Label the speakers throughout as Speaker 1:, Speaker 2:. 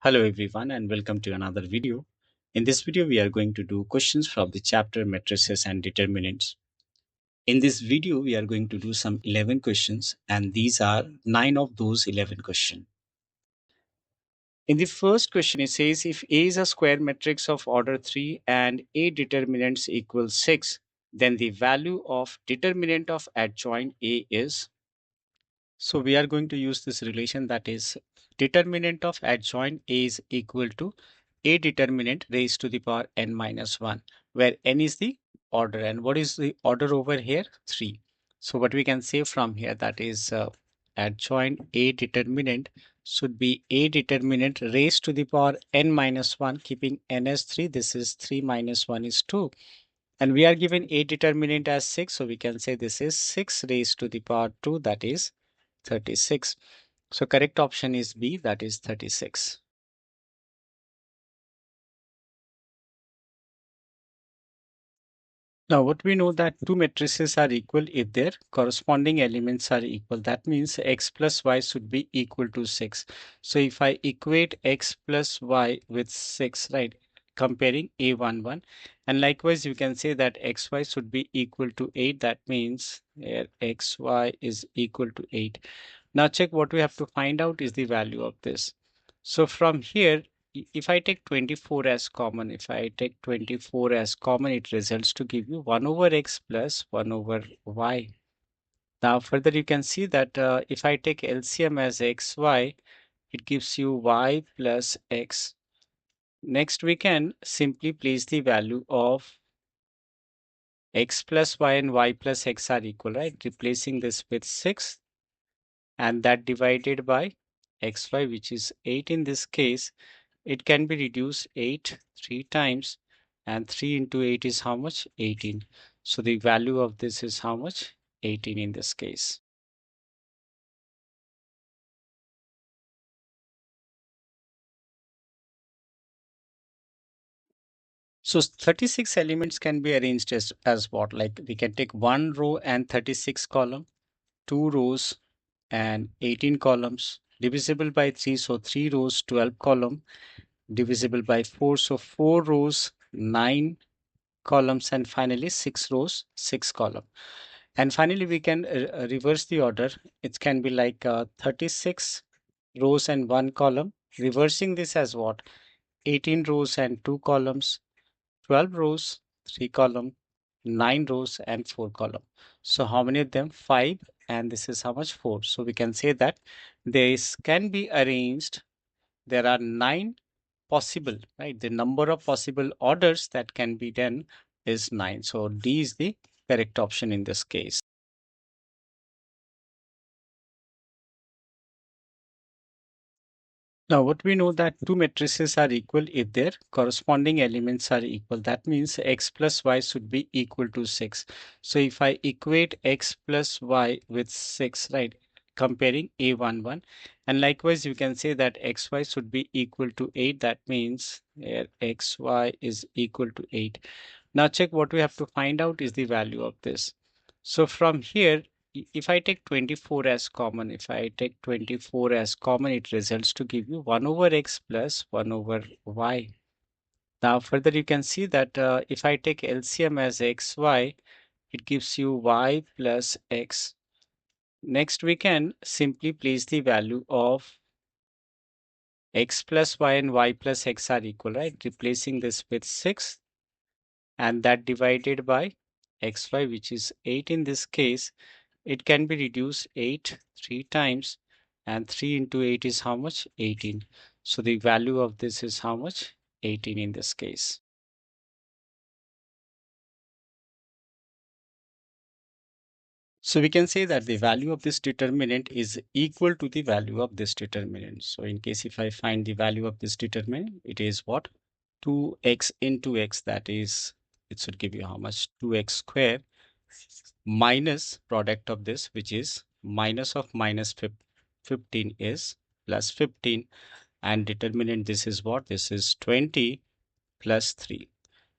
Speaker 1: Hello everyone and welcome to another video. In this video, we are going to do questions from the chapter Matrices and Determinants. In this video, we are going to do some 11 questions and these are 9 of those 11 questions. In the first question, it says if A is a square matrix of order 3 and A determinants equals 6, then the value of determinant of adjoint A is. So we are going to use this relation, that is determinant of adjoint A is equal to A determinant raised to the power n minus 1, where n is the order. And what is the order over here? 3. So what we can say from here, that is adjoint A determinant should be A determinant raised to the power n minus 1, keeping n as 3. This is 3 minus 1 is 2. And we are given A determinant as 6. So we can say this is 6 raised to the power 2, that is 36. So correct option is B, that is 36. Now what we know, that two matrices are equal if their corresponding elements are equal. That means x plus y should be equal to 6. So if I equate x plus y with 6, right, comparing A11, and likewise you can say that xy should be equal to 8. That means here xy is equal to 8. Now check what we have to find out is the value of this. So from here, if I take 24 as common, it results to give you 1 over x plus 1 over y. Now further you can see that if I take LCM as xy, it gives you y plus x. Next we can simply place the value of x plus y and y plus x are equal, right? Replacing this with 6 and that divided by xy, which is 8 in this case. It can be reduced 8 3 times, and 3 into 8 is how much? 18. So the value of this is how much? 18 in this case. So 36 elements can be arranged as what? Like we can take one row and 36 column, two rows and 18 columns, divisible by 3. So 3 rows, 12 column, divisible by 4. So 4 rows, 9 columns, and finally 6 rows, 6 column. And finally we can reverse the order. It can be like 36 rows and 1 column, reversing this as what? 18 rows and 2 columns, 12 rows, 3 column, 9 rows and 4 column. So how many of them? 5, and this is how much? 4. So we can say that this can be arranged. There are 9 possible, right? The number of possible orders that can be done is 9. So D is the correct option in this case. Now what we know, that two matrices are equal if their corresponding elements are equal. That means x plus y should be equal to 6. So if I equate x plus y with 6, right, comparing A11, and likewise you can say that xy should be equal to 8. That means here xy is equal to 8. Now check what we have to find out is the value of this. So from here, if I take 24 as common, it results to give you 1 over x plus 1 over y. Now further you can see that if I take LCM as xy, it gives you y plus x. Next we can simply place the value of x plus y and y plus x are equal, right? Replacing this with 6 and that divided by xy, which is 8 in this case. It can be reduced 8 3 times, and 3 into 8 is how much? 18. So the value of this is how much? 18 in this case. So we can say that the value of this determinant is equal to the value of this determinant. So in case if I find the value of this determinant, it is what? 2x into x, that is, it should give you how much? 2x square minus product of this, which is minus of minus 15 is plus 15, and determinant this is what? This is 20 plus 3.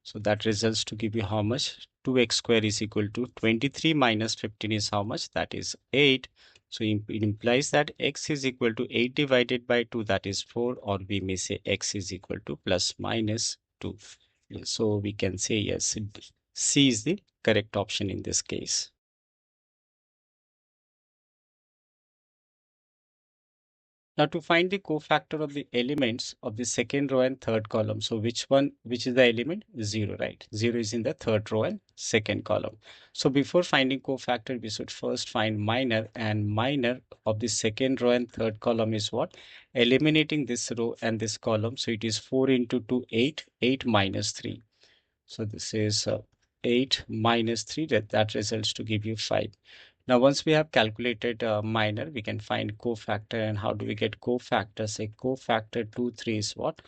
Speaker 1: So that results to give you how much? 2x square is equal to 23 minus 15 is how much? That is 8. So it implies that x is equal to 8 divided by 2, that is 4, or we may say x is equal to plus minus 2. So we can say yes, C is the correct option in this case. Now to find the cofactor of the elements of the second row and third column. So which is the element? 0, right? 0 is in the third row and second column. So before finding cofactor, we should first find minor, and minor of the second row and third column is what? Eliminating this row and this column. So it is 4 into 2, 8, 8 minus 3. So this is 8 minus 3, that results to give you 5. Now, once we have calculated minor, we can find cofactor. And how do we get cofactor? Say cofactor 2, 3 is what?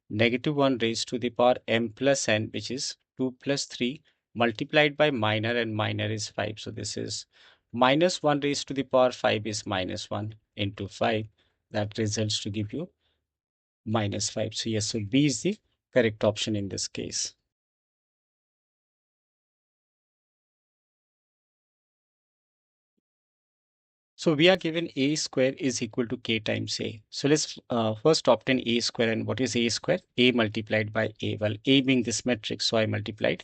Speaker 1: Negative 1 raised to the power m plus n, which is 2 plus 3 multiplied by minor, and minor is 5. So this is minus 1 raised to the power 5 is minus 1 into 5. That results to give you minus 5. So yes, so B is the correct option in this case. So we are given a square is equal to k times a. So let's first obtain a square. And what is a square? A multiplied by a. Well, a being this matrix, so I multiplied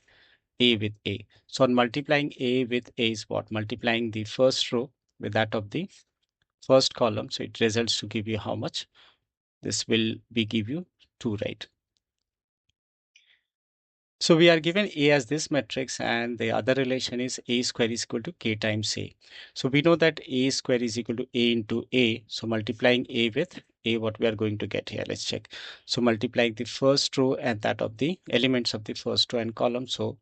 Speaker 1: a with a. So on multiplying a with a is what? Multiplying the first row with that of the first column. So it results to give you how much? This will be give you 2, right? So we are given A as this matrix, and the other relation is A square is equal to K times A. So we know that A square is equal to A into A. So multiplying A with A, what we are going to get here, let's check. So multiplying the first row and that of the elements of the first row and column. So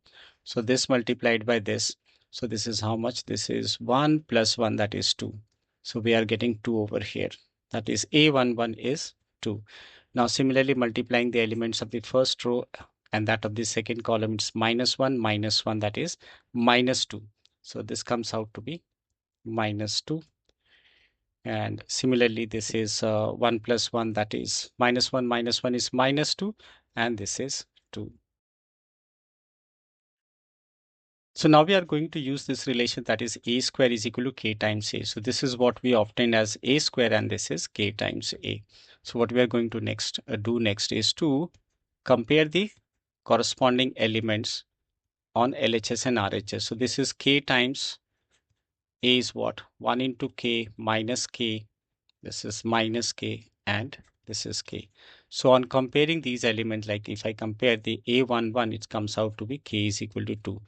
Speaker 1: this multiplied by this. So this is how much? This is 1 plus 1, that is 2. So we are getting 2 over here. That is A11 is 2. Now similarly multiplying the elements of the first row and that of the second column, it's minus 1, that is minus 2. So this comes out to be minus 2. And similarly, this is 1 plus 1, that is minus 1 is minus 2, and this is 2. So now we are going to use this relation, that is a square is equal to k times a. So this is what we obtained as a square, and this is k times a. So what we are going to do next is to compare the corresponding elements on LHS and RHS. So this is k times a is what? 1 into k minus k. This is minus k, and this is k. So on comparing these elements, like if I compare the A11, it comes out to be k is equal to 2.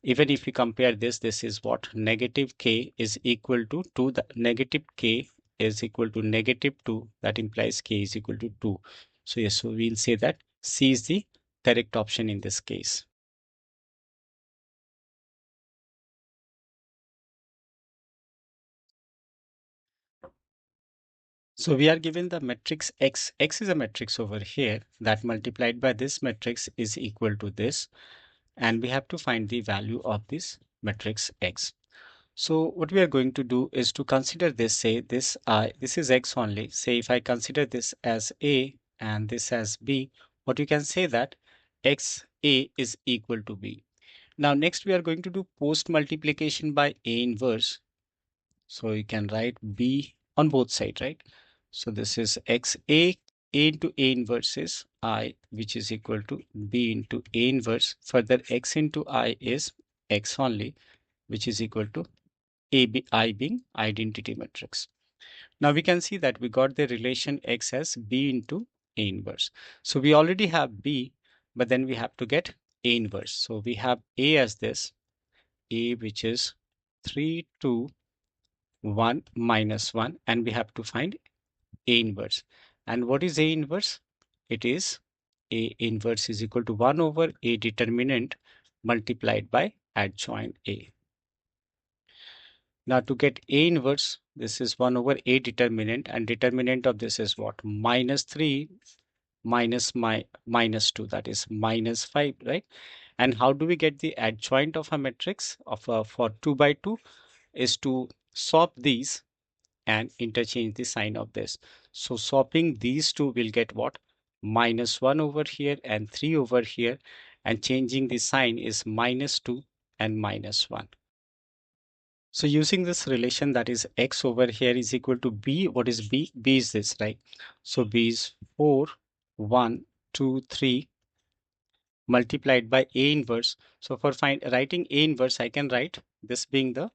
Speaker 1: Even if we compare this, this is what? Negative k is equal to 2. The negative k is equal to negative 2. That implies k is equal to 2. So yes, so we'll say that C is the correct option in this case. So we are given the matrix X. X is a matrix over here that multiplied by this matrix is equal to this. And we have to find the value of this matrix X. So what we are going to do is to consider this, say this this is X only. Say if I consider this as A and this as B, what you can say that XA is equal to B. Now next we are going to do post multiplication by A inverse. So you can write B on both sides, right? So this is XA, A into A inverse is I, which is equal to B into A inverse. Further, X into I is X only, which is equal to I being identity matrix. Now we can see that we got the relation X as B into A inverse. So we already have B, but then we have to get A inverse. So we have A as this, A which is 3, 2, 1 minus 1, and we have to find A inverse. And what is A inverse? It is A inverse is equal to 1 over A determinant multiplied by adjoint A. Now to get A inverse, this is 1 over A determinant, and determinant of this is what? Minus 3 minus minus 2, that is minus 5, right? And how do we get the adjoint of a matrix of for 2 by 2 is to swap these and interchange the sign of this. So swapping these two will get what? Minus 1 over here and 3 over here, and changing the sign is minus 2 and minus 1. So using this relation, that is x over here is equal to b. What is b? B is this, right? So b is 4, 1, 2, 3 multiplied by a inverse. So for writing a inverse, I can write this being the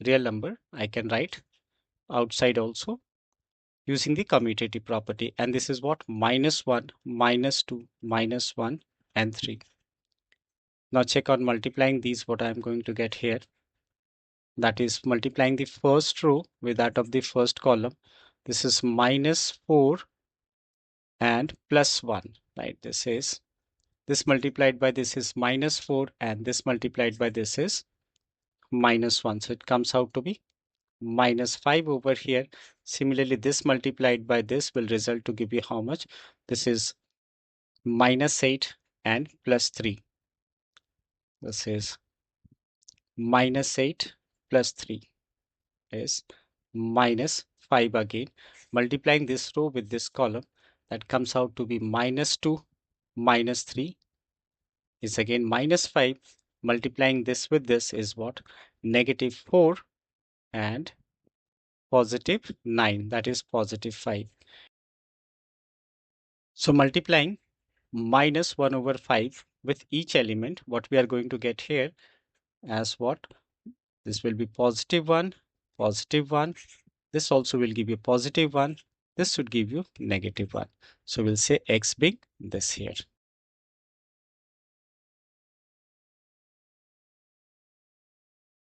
Speaker 1: real number. I can write outside also using the commutative property. And this is what? Minus 1, minus 2, minus 1, and 3. Now check on multiplying these, what I'm going to get here. That is multiplying the first row with that of the first column. This is minus 4 and plus 1, right? This multiplied by this is minus 4 and this multiplied by this is minus 1. So it comes out to be minus 5 over here. Similarly, this multiplied by this will result to give you how much? This is minus 8 and plus 3. This is minus 8 plus 3 is minus 5 again. Multiplying this row with this column, that comes out to be minus 2 minus 3 is again minus 5. Multiplying this with this is what? Negative 4 and positive 9, that is positive 5. So multiplying minus 1 over 5 with each element, what we are going to get here as what? This will be positive 1, positive 1. This also will give you positive 1. This should give you negative 1. So we'll say x being this here.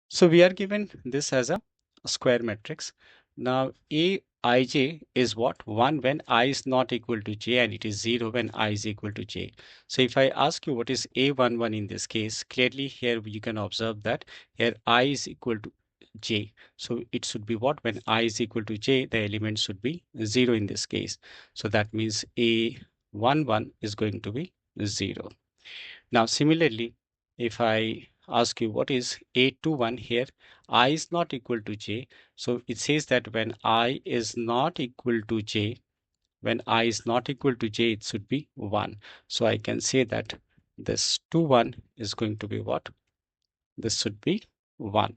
Speaker 1: So we are given this as a square matrix. Now aij is what? 1 when I is not equal to j, and it is 0 when I is equal to j. So if I ask you what is a11 in this case, clearly here you can observe that here I is equal to j. So it should be what? When I is equal to j, the element should be 0 in this case. So that means a11 is going to be 0. Now similarly, if I ask you what is a21 here, I is not equal to j. So it says that when I is not equal to j, when I is not equal to j, it should be 1. So I can say that this 21 is going to be what? This should be 1.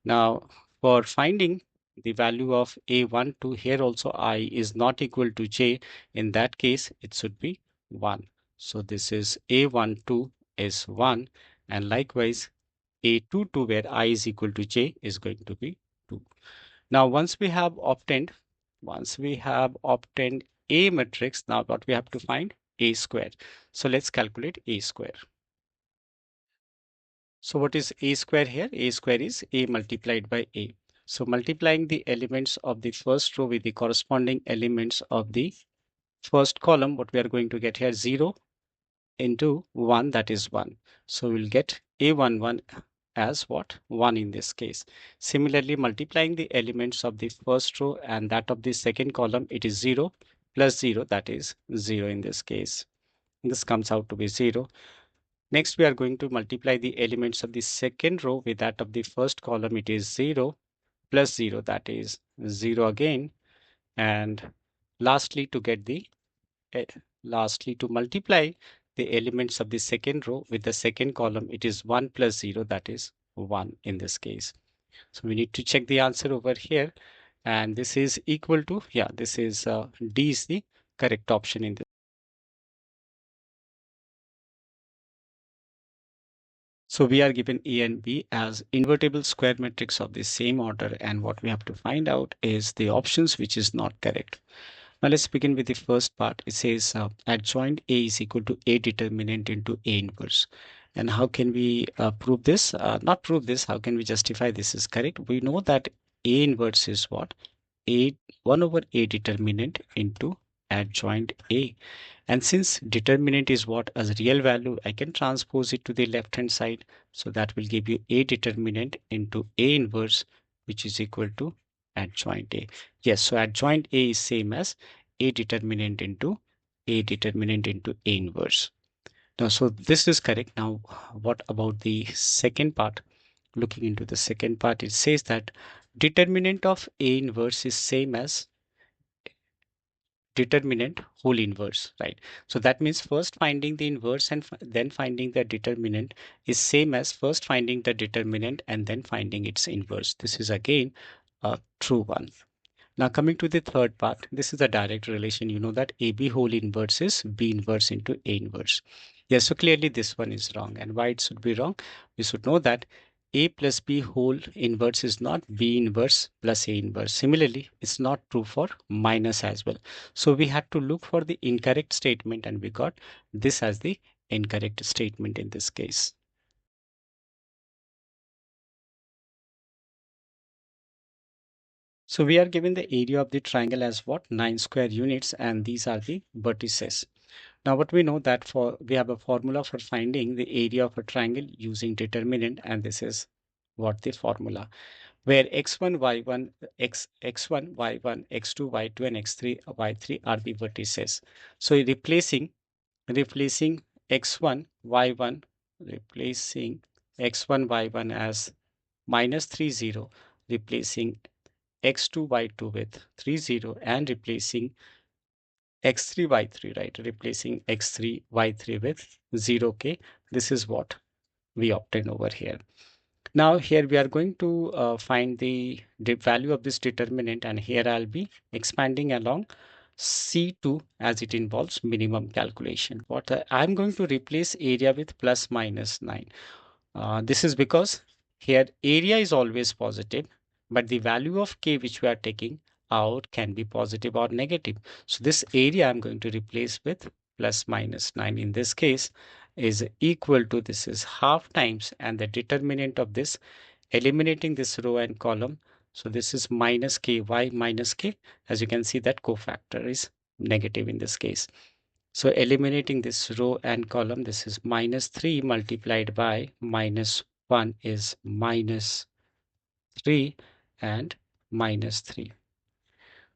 Speaker 1: Now for finding the value of a12, here also I is not equal to j. In that case, it should be 1. So this is a12 is 1, and likewise a22 where I is equal to j is going to be 2. Now once we have obtained a matrix, now what we have to find? A square. So let's calculate a square. So what is a square here? A square is a multiplied by a. So multiplying the elements of the first row with the corresponding elements of the first column, what we are going to get here? 0 into 1, that is 1. So we'll get a11 as what? 1 in this case. Similarly, multiplying the elements of the first row and that of the second column, it is 0 plus 0, that is 0 in this case. This comes out to be 0. Next, we are going to multiply the elements of the second row with that of the first column. It is 0 plus 0, that is 0 again. And lastly, to multiply the elements of the second row with the second column, it is 1 plus 0, that is 1 in this case. So we need to check the answer over here. And this is equal to, yeah, this is D is the correct option in this. So we are given A and B as invertible square matrix of the same order, and what we have to find out is the options which is not correct. Now let's begin with the first part. It says adjoint A is equal to A determinant into A inverse. And how can we prove this? Not prove this, how can we justify this is correct? We know that A inverse is what? 1 over A determinant into adjoint A. And since determinant is what? As a real value, I can transpose it to the left hand side. So that will give you A determinant into A inverse, which is equal to adjoint A. Yes, so adjoint A is same as A determinant into A inverse. Now, so this is correct. Now, what about the second part? Looking into the second part, it says that determinant of A inverse is same as determinant whole inverse, right? So that means first finding the inverse and then finding the determinant is same as first finding the determinant and then finding its inverse. This is again a true one. Now coming to the third part, this is a direct relation. You know that AB whole inverse is B inverse into A inverse. Yes, so clearly this one is wrong. And why it should be wrong? We should know that A plus B whole inverse is not B inverse plus A inverse. Similarly, it's not true for minus as well. So we had to look for the incorrect statement and we got this as the incorrect statement in this case. So we are given the area of the triangle as what? 9 square units, and these are the vertices. Now what we know that we have a formula for finding the area of a triangle using determinant, and this is what the formula, where x1, y1, x1, y1, x2, y2, and x3, y3 are the vertices. So replacing x1, y1, replacing x1, y1 as minus 3, 0, replacing x2, y2 with 3, 0, and replacing x3, y3, right? Replacing x3, y3 with 0k. This is what we obtain over here. Now here we are going to find the value of this determinant, and here I'll be expanding along C2 as it involves minimum calculation. What I'm going to replace area with plus minus 9. This is because here area is always positive, but the value of k which we are taking out can be positive or negative. So this area I'm going to replace with plus minus 9. In this case is equal to, this is half times, and the determinant of this, eliminating this row and column. So this is minus ky minus k. As you can see that cofactor is negative in this case. So eliminating this row and column, this is minus 3 multiplied by minus 1 is minus 3 and minus 3.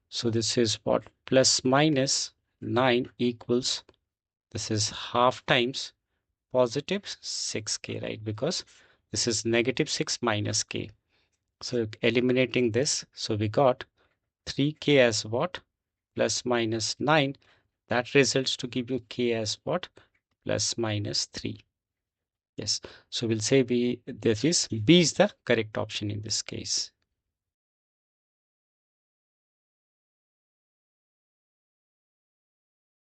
Speaker 1: So this is what? Plus minus 9 equals, this is half times positive 6k, right? Because this is negative 6 minus k. So eliminating this, so we got 3k as what? Plus minus 9. That results to give you k as what? Plus minus 3. Yes, so we'll say B is the correct option in this case.